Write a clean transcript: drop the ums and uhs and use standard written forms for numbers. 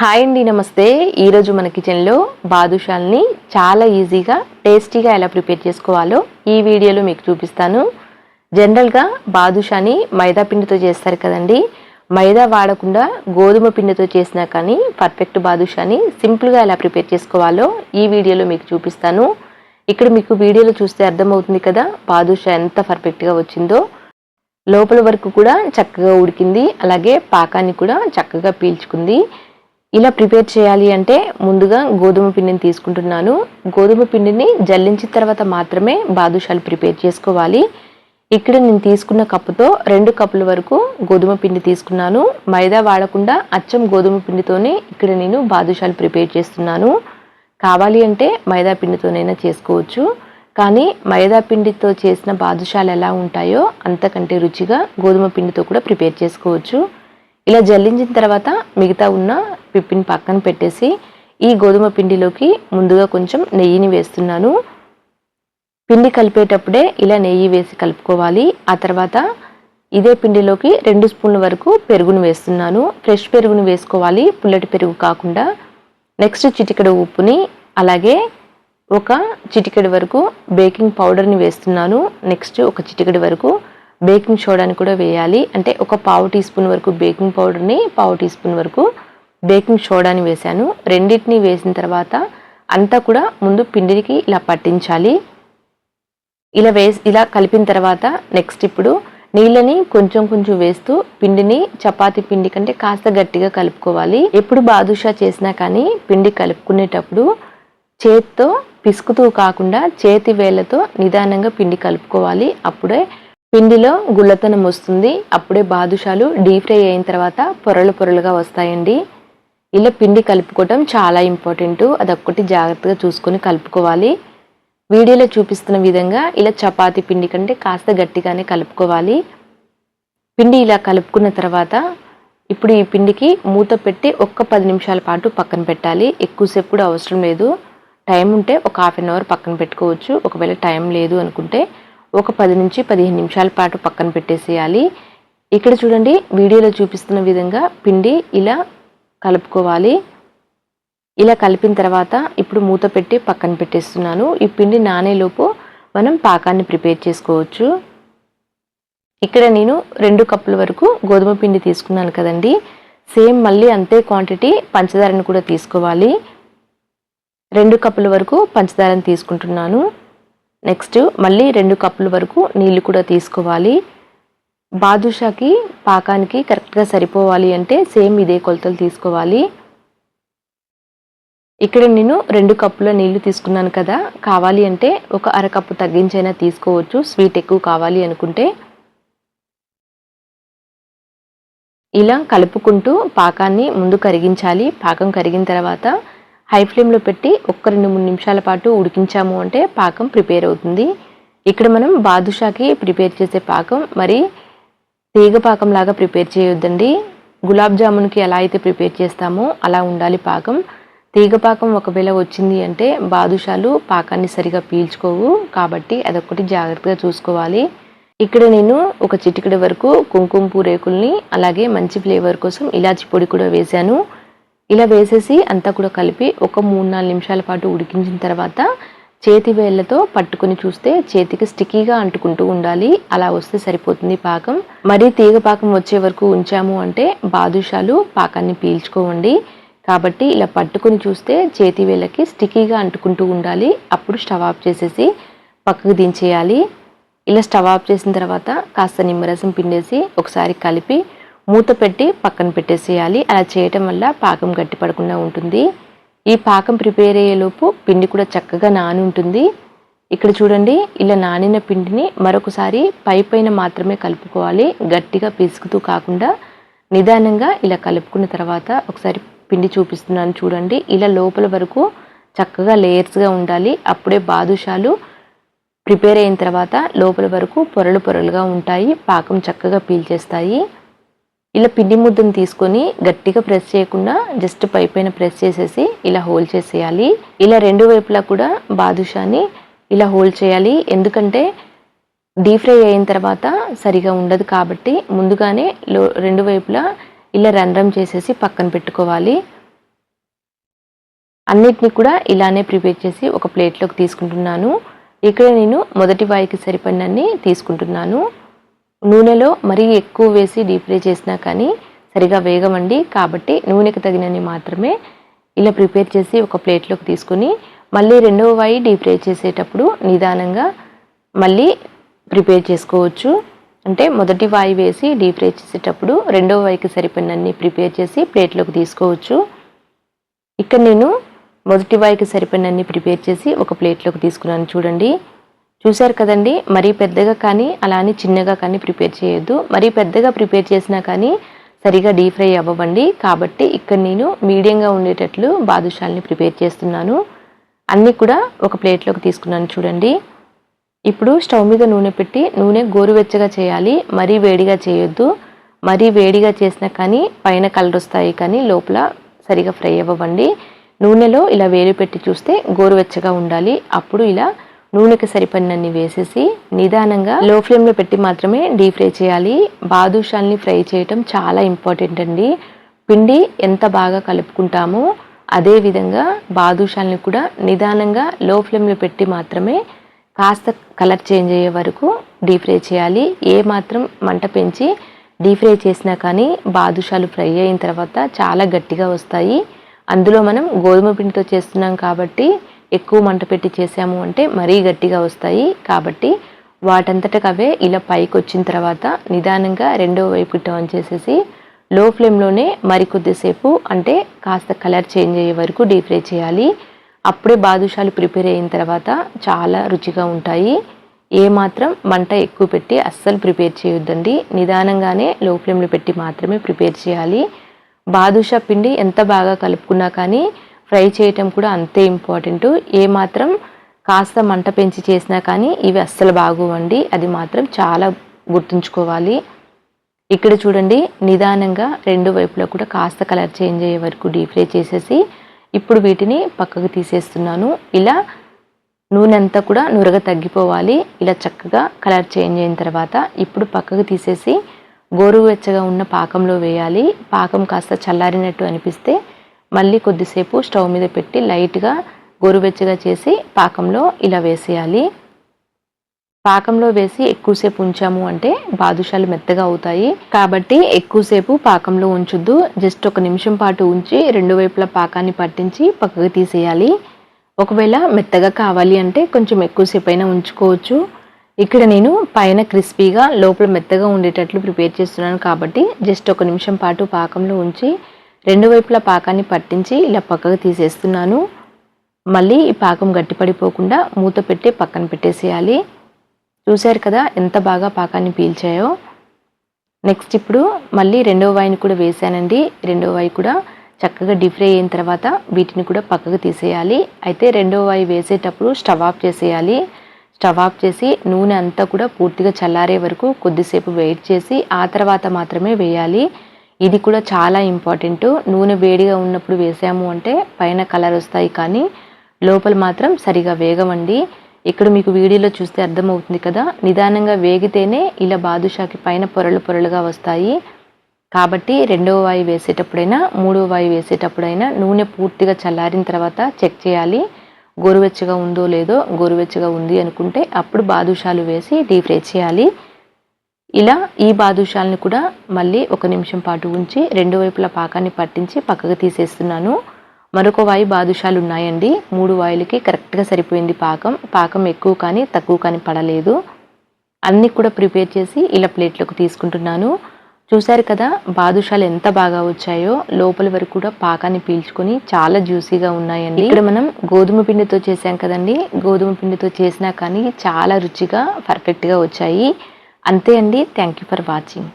Hi అండి, నమస్తే. ఈరోజు మన కిచెన్లో బాదుషాల్ని చాలా ఈజీగా టేస్టీగా ఎలా ప్రిపేర్ చేసుకోవాలో ఈ వీడియోలో మీకు చూపిస్తాను. జనరల్గా బాదుషాని మైదా పిండితో చేస్తారు కదండి. మైదా వాడకుండా గోధుమ పిండితో చేసినా కానీ పర్ఫెక్ట్ బాదుషాని సింపుల్గా ఎలా ప్రిపేర్ చేసుకోవాలో ఈ వీడియోలో మీకు చూపిస్తాను. ఇక్కడ మీకు వీడియోలో చూస్తే అర్థమవుతుంది కదా బాదుషా ఎంత పర్ఫెక్ట్గా వచ్చిందో. లోపల వరకు కూడా చక్కగా ఉడికింది, అలాగే పాకాన్ని కూడా చక్కగా పీల్చుకుంది. ఇలా ప్రిపేర్ చేయాలి అంటే ముందుగా గోధుమ పిండిని తీసుకుంటున్నాను. గోధుమ పిండిని జల్లించిన తర్వాత మాత్రమే బాదుషాలు ప్రిపేర్ చేసుకోవాలి. ఇక్కడ నేను తీసుకున్న కప్పుతో 2 కప్పుల వరకు గోధుమ పిండి తీసుకున్నాను. మైదా వాడకుండా అచ్చం గోధుమ పిండితోనే ఇక్కడ నేను బాదుషాలు ప్రిపేర్ చేస్తున్నాను. కావాలి అంటే మైదా పిండితోనైనా చేసుకోవచ్చు, కానీ మైదా పిండితో చేసిన బాదుషాలు ఎలా ఉంటాయో అంతకంటే రుచిగా గోధుమ పిండితో కూడా ప్రిపేర్ చేసుకోవచ్చు. ఇలా జల్లించిన తర్వాత మిగతా ఉన్న పిప్పిని పక్కన పెట్టేసి ఈ గోధుమ పిండిలోకి ముందుగా కొంచెం నెయ్యిని వేస్తున్నాను. పిండి కలిపేటప్పుడే ఇలా నెయ్యి వేసి కలుపుకోవాలి. ఆ తర్వాత ఇదే పిండిలోకి 2 స్పూన్ల వరకు పెరుగును వేస్తున్నాను. ఫ్రెష్ పెరుగును వేసుకోవాలి, పుల్లటి పెరుగు కాకుండా. నెక్స్ట్ చిటికెడు ఉప్పుని, అలాగే ఒక చిటికెడు వరకు బేకింగ్ పౌడర్ని వేస్తున్నాను. నెక్స్ట్ ఒక చిటికెడు వరకు బేకింగ్ సోడాని కూడా వేయాలి. అంటే ఒక 1/2 టీ స్పూన్ వరకు బేకింగ్ పౌడర్ని, 1/2 టీ స్పూన్ వరకు బేకింగ్ సోడాని వేశాను. రెండింటిని వేసిన తర్వాత అంతా కూడా ముందు పిండికి ఇలా పట్టించాలి. ఇలా కలిపిన తర్వాత నెక్స్ట్ ఇప్పుడు నీళ్ళని కొంచెం కొంచెం వేస్తూ పిండిని చపాతీ పిండి కంటే కాస్త గట్టిగా కలుపుకోవాలి. ఎప్పుడు బాదుషా చేసినా కానీ పిండి కలుపుకునేటప్పుడు చేతితో పిసుకుతూ కాకుండా చేతి వేళ్ళతో నిదానంగా పిండి కలుపుకోవాలి. అప్పుడే పిండిలో గుల్లతనం వస్తుంది. అప్పుడే బాదుషాలు డీప్ ఫ్రై అయిన తర్వాత పొరలు పొరలుగా వస్తాయండి. ఇలా పిండి కలుపుకోవడం చాలా ఇంపార్టెంట్. అదొక్కటి జాగ్రత్తగా చూసుకొని కలుపుకోవాలి. వీడియోలో చూపిస్తున్న విధంగా ఇలా చపాతీ పిండి కంటే కాస్త గట్టిగానే కలుపుకోవాలి. పిండి ఇలా కలుపుకున్న తర్వాత ఇప్పుడు ఈ పిండికి మూత పెట్టి ఒక్క 10 నిమిషాల పాటు పక్కన పెట్టాలి. ఎక్కువసేపు కూడా అవసరం లేదు. టైం ఉంటే ఒక 1/2 అవర్ పక్కన పెట్టుకోవచ్చు. ఒకవేళ టైం లేదు అనుకుంటే ఒక 10 నుంచి 15 నిమిషాల పాటు పక్కన పెట్టేసేయాలి. ఇక్కడ చూడండి, వీడియోలో చూపిస్తున్న విధంగా పిండి ఇలా కలుపుకోవాలి. ఇలా కలిపిన తర్వాత ఇప్పుడు మూత పెట్టి పక్కన పెట్టేస్తున్నాను. ఈ పిండి నానేలోపు మనం పాకాన్ని ప్రిపేర్ చేసుకోవచ్చు. ఇక్కడ నేను 2 కప్పుల వరకు గోధుమ పిండి తీసుకున్నాను కదండి. సేమ్ మళ్ళీ అంతే క్వాంటిటీ పంచదారని కూడా తీసుకోవాలి. 2 కప్పుల వరకు పంచదారని తీసుకుంటున్నాను. నెక్స్ట్ మళ్ళీ 2 కప్పుల వరకు నీళ్ళు కూడా తీసుకోవాలి. బాదుషాకి పాకానికి కరెక్ట్గా సరిపోవాలి అంటే సేమ్ ఇదే కొలతలు తీసుకోవాలి. ఇక్కడ నేను 2 కప్పుల నీళ్లు తీసుకున్నాను కదా. కావాలి అంటే ఒక 1/2 కప్పు తగ్గించైనా తీసుకోవచ్చు, స్వీట్ ఎక్కువ కావాలి అనుకుంటే. ఇలా కలుపుకుంటూ పాకాన్ని ముందు కరిగించాలి. పాకం కరిగిన తర్వాత హై ఫ్లేమ్లో పెట్టి ఒక్క 2-3 నిమిషాల పాటు ఉడికించాము అంటే పాకం ప్రిపేర్ అవుతుంది. ఇక్కడ మనం బాదుషాకి ప్రిపేర్ చేసే పాకం మరి తీగ పాకం లాగా ప్రిపేర్ చేయొద్దండి. గులాబ్ జామున్కి ఎలా అయితే ప్రిపేర్ చేస్తామో అలా ఉండాలి పాకం. తీగ పాకం ఒకవేళ వచ్చింది అంటే బాదుషాలు పాకాన్ని సరిగా పీల్చుకోవు. కాబట్టి అదొక్కటి జాగ్రత్తగా చూసుకోవాలి. ఇక్కడ నేను ఒక చిటికెడు వరకు కుంకుమ పూరేకుల్ని, అలాగే మంచి ఫ్లేవర్ కోసం ఇలాచి పొడి కూడా వేశాను. ఇలా వేసేసి అంతా కూడా కలిపి ఒక 3-4 నిమిషాల పాటు ఉడికించిన తర్వాత చేతి వేళ్ళతో పట్టుకొని చూస్తే చేతికి స్టిక్కీగా అంటుకుంటూ ఉండాలి. అలా వస్తే సరిపోతుంది పాకం. మరీ తీగ పాకం వచ్చే వరకు ఉంచాము అంటే బాదుషాలు పాకాన్ని పీల్చుకోవండి. కాబట్టి ఇలా పట్టుకొని చూస్తే చేతి వేళ్ళకి స్టిక్కీగా అంటుకుంటూ ఉండాలి. అప్పుడు స్టవ్ ఆఫ్ చేసేసి పక్కకు దించేయాలి. ఇలా స్టవ్ ఆఫ్ చేసిన తర్వాత కాస్త నిమ్మరసం పిండేసి ఒకసారి కలిపి మూత పెట్టి పక్కన పెట్టేసేయాలి. అలా చేయటం వల్ల పాకం గట్టి పడకుండా ఉంటుంది. ఈ పాకం ప్రిపేర్ అయ్యేలోపు పిండి కూడా చక్కగా నాని ఉంటుంది. ఇక్కడ చూడండి, ఇలా నానిన పిండిని మరొకసారి పైన మాత్రమే కలుపుకోవాలి. గట్టిగా పిసుకుతూ కాకుండా నిదానంగా ఇలా కలుపుకున్న తర్వాత ఒకసారి పిండి చూపిస్తున్నాను చూడండి. ఇలా లోపల వరకు చక్కగా లేయర్స్గా ఉండాలి. అప్పుడే బాదుషాలు ప్రిపేర్ అయిన తర్వాత లోపల వరకు పొరలు పొరలుగా ఉంటాయి. పాకం చక్కగా పీల్చేస్తాయి. ఇలా పిండి ముద్దను తీసుకొని గట్టిగా ప్రెస్ చేయకుండా జస్ట్ పైన ప్రెస్ చేసేసి ఇలా హోల్ చేసేయాలి. ఇలా 2 వైపులా కూడా బాదుషాని ఇలా హోల్ చేయాలి. ఎందుకంటే డీప్ ఫ్రై అయిన తర్వాత సరిగా ఉండదు కాబట్టి ముందుగానే 2 వైపులా ఇలా రంధ్రం చేసేసి పక్కన పెట్టుకోవాలి. అన్నిటిని కూడా ఇలానే ప్రిపేర్ చేసి ఒక ప్లేట్లోకి తీసుకుంటున్నాను. ఇక్కడ నేను మొదటి వాయికి సరిపడినన్ని తీసుకుంటున్నాను. నూనెలో మరీ ఎక్కువ వేసి డీప్ ఫ్రై చేసినా కానీ సరిగా వేగవండి. కాబట్టి నూనెకి తగినన్ని మాత్రమే ఇలా ప్రిపేర్ చేసి ఒక ప్లేట్లోకి తీసుకుని మళ్ళీ రెండవ వాయి డీప్ ఫ్రై చేసేటప్పుడు నిదానంగా మళ్ళీ ప్రిపేర్ చేసుకోవచ్చు. అంటే మొదటి వాయి వేసి డీప్ ఫ్రై చేసేటప్పుడు రెండవ వాయికి సరిపడినన్ని ప్రిపేర్ చేసి ప్లేట్లోకి తీసుకోవచ్చు. ఇక్కడ నేను మొదటి వాయికి సరిపడినన్ని ప్రిపేర్ చేసి ఒక ప్లేట్లోకి తీసుకున్నాను. చూడండి, చూసారు కదండి. మరీ పెద్దగా కానీ అలా అని చిన్నగా కానీ ప్రిపేర్ చేయొద్దు. మరీ పెద్దగా ప్రిపేర్ చేసినా కానీ సరిగా డీప్ ఫ్రై అవ్వండి. కాబట్టి ఇక్కడ నేను మీడియంగా ఉండేటట్లు బాదుషాల్ని ప్రిపేర్ చేస్తున్నాను. అన్నీ కూడా ఒక ప్లేట్లోకి తీసుకున్నాను. చూడండి, ఇప్పుడు స్టవ్ మీద నూనె పెట్టి నూనె గోరువెచ్చగా చేయాలి. మరీ వేడిగా చేయొద్దు. మరీ వేడిగా చేసినా కానీ పైన కలర్ వస్తాయి కానీ లోపల సరిగా ఫ్రై అవ్వండి. నూనెలో ఇలా వేలు పెట్టి చూస్తే గోరువెచ్చగా ఉండాలి. అప్పుడు ఇలా నూనెకి సరిపడినన్ని వేసేసి నిదానంగా లో ఫ్లేమ్లో పెట్టి మాత్రమే డీప్ ఫ్రై చేయాలి. బాదుషాల్ని ఫ్రై చేయటం చాలా ఇంపార్టెంట్ అండి. పిండి ఎంత బాగా కలుపుకుంటామో అదే విధంగా బాదుషాల్ని కూడా నిదానంగా లో ఫ్లేమ్లో పెట్టి మాత్రమే కాస్త కలర్ చేంజ్ అయ్యే వరకు డీప్ ఫ్రై చేయాలి. ఏ మాత్రం మంట పెంచి డీప్ ఫ్రై చేసినా కానీ బాదుషాలు ఫ్రై అయిన తర్వాత చాలా గట్టిగా వస్తాయి. అందులో మనం గోధుమ పిండితో చేస్తున్నాం కాబట్టి ఎక్కువ మంట పెట్టి చేసాము అంటే మరీ గట్టిగా వస్తాయి. కాబట్టి వాటంతటకవే ఇలా పైకి వచ్చిన తర్వాత నిదానంగా రెండో వైపు టర్న్ చేసేసి లో ఫ్లేమ్లోనే మరికొద్దిసేపు అంటే కాస్త కలర్ చేంజ్ అయ్యే వరకు డీప్ ఫ్రై చేయాలి. అప్పుడే బాదుషాలు ప్రిపేర్ అయిన తర్వాత చాలా రుచిగా ఉంటాయి. ఏమాత్రం మంట ఎక్కువ పెట్టి అస్సలు ప్రిపేర్ చేయొద్దండి. నిదానంగానే లో ఫ్లేమ్లో పెట్టి మాత్రమే ప్రిపేర్ చేయాలి. బాదుషా పిండి ఎంత బాగా కలుపుకున్నా కానీ ఫ్రై చేయటం కూడా అంతే ఇంపార్టెంట్. ఏమాత్రం కాస్త మంట పెంచి చేసినా కానీ ఇవి అస్సలు బాగోవండి. అది మాత్రం చాలా గుర్తుంచుకోవాలి. ఇక్కడ చూడండి, నిదానంగా రెండు వైపులా కూడా కాస్త కలర్ చేంజ్ అయ్యే వరకు డీప్ ఫ్రై చేసేసి ఇప్పుడు వీటిని పక్కకు తీసేస్తున్నాను. ఇలా నూనె అంతా కూడా నురగ తగ్గిపోవాలి. ఇలా చక్కగా కలర్ చేంజ్ అయిన తర్వాత ఇప్పుడు పక్కకు తీసేసి గోరువెచ్చగా ఉన్న పాకంలో వేయాలి. పాకం కాస్త చల్లారినట్టు అనిపిస్తే మళ్ళీ కొద్దిసేపు స్టవ్ మీద పెట్టి లైట్గా గోరువెచ్చగా చేసి పాకంలో ఇలా వేసేయాలి. పాకంలో వేసి ఎక్కువసేపు ఉంచాము అంటే బాదుషాలు మెత్తగా అవుతాయి. కాబట్టి ఎక్కువసేపు పాకంలో ఉంచొద్దు. జస్ట్ 1 నిమిషం పాటు ఉంచి రెండు వైపులా పాకాన్ని పట్టించి పక్కకు తీసేయాలి. ఒకవేళ మెత్తగా కావాలి అంటే కొంచెం ఎక్కువసేపు అయినా ఉంచుకోవచ్చు. ఇక్కడ నేను పైన క్రిస్పీగా లోపల మెత్తగా ఉండేటట్లు ప్రిపేర్ చేస్తున్నాను కాబట్టి జస్ట్ 1 నిమిషం పాటు పాకంలో ఉంచి రెండు వైపులా పాకాన్ని పట్టించి ఇలా పక్కకు తీసేస్తున్నాను. మళ్ళీ ఈ పాకం గట్టిపడిపోకుండా మూత పెట్టి పక్కన పెట్టేసేయాలి. చూశారు కదా ఎంత బాగా పాకాన్ని పీల్చాయో. నెక్స్ట్ ఇప్పుడు మళ్ళీ రెండవ వాయిని కూడా వేసానండి. రెండవ వాయి కూడా చక్కగా డీప్ ఫ్రై అయిన తర్వాత వీటిని కూడా పక్కకు తీసేయాలి. అయితే రెండవ వాయి వేసేటప్పుడు స్టవ్ ఆఫ్ చేసేయాలి. స్టవ్ ఆఫ్ చేసి నూనె అంతా కూడా పూర్తిగా చల్లారే వరకు కొద్దిసేపు వెయిట్ చేసి ఆ తర్వాత మాత్రమే వేయాలి. ఇది కూడా చాలా ఇంపార్టెంట్. నూనె వేడిగా ఉన్నప్పుడు వేసాము అంటే పైన కలర్ వస్తాయి కానీ లోపల మాత్రం సరిగా వేగవండి. ఇక్కడ మీకు వీడియోలో చూస్తే అర్థమవుతుంది కదా, నిదానంగా వేగితేనే ఇలా బాదుషాకి పైన పొరలు పొరలుగా వస్తాయి. కాబట్టి రెండవ వాయి వేసేటప్పుడైనా మూడవ వాయి వేసేటప్పుడైనా నూనె పూర్తిగా చల్లారిన తర్వాత చెక్ చేయాలి. గోరువెచ్చగా ఉందో లేదో. గోరువెచ్చగా ఉంది అనుకుంటే అప్పుడు బాదుషాలు వేసి డీప్ ఫ్రై చేయాలి. ఇలా ఈ బాదుషాలను కూడా మళ్ళీ 1 నిమిషం పాటు ఉంచి రెండు వైపులా పాకాన్ని పట్టించి పక్కకు తీసేస్తున్నాను. మరొక వాయి బాదుషాలు ఉన్నాయండి. 3 వాయిలకి కరెక్ట్గా సరిపోయింది పాకం. పాకం ఎక్కువ కానీ తక్కువ కానీ పడలేదు. అన్నీ కూడా ప్రిపేర్ చేసి ఇలా ప్లేట్లోకి తీసుకుంటున్నాను. చూశారు కదా బాదుషాలు ఎంత బాగా వచ్చాయో. లోపల వరకు కూడా పాకాన్ని పీల్చుకొని చాలా జ్యూసీగా ఉన్నాయండి. ఇక్కడ మనం గోధుమ పిండితో చేసాం కదండి. గోధుమ పిండితో చేసినా కానీ చాలా రుచిగా పర్ఫెక్ట్గా వచ్చాయి. అంతే అండి. Thank you for watching.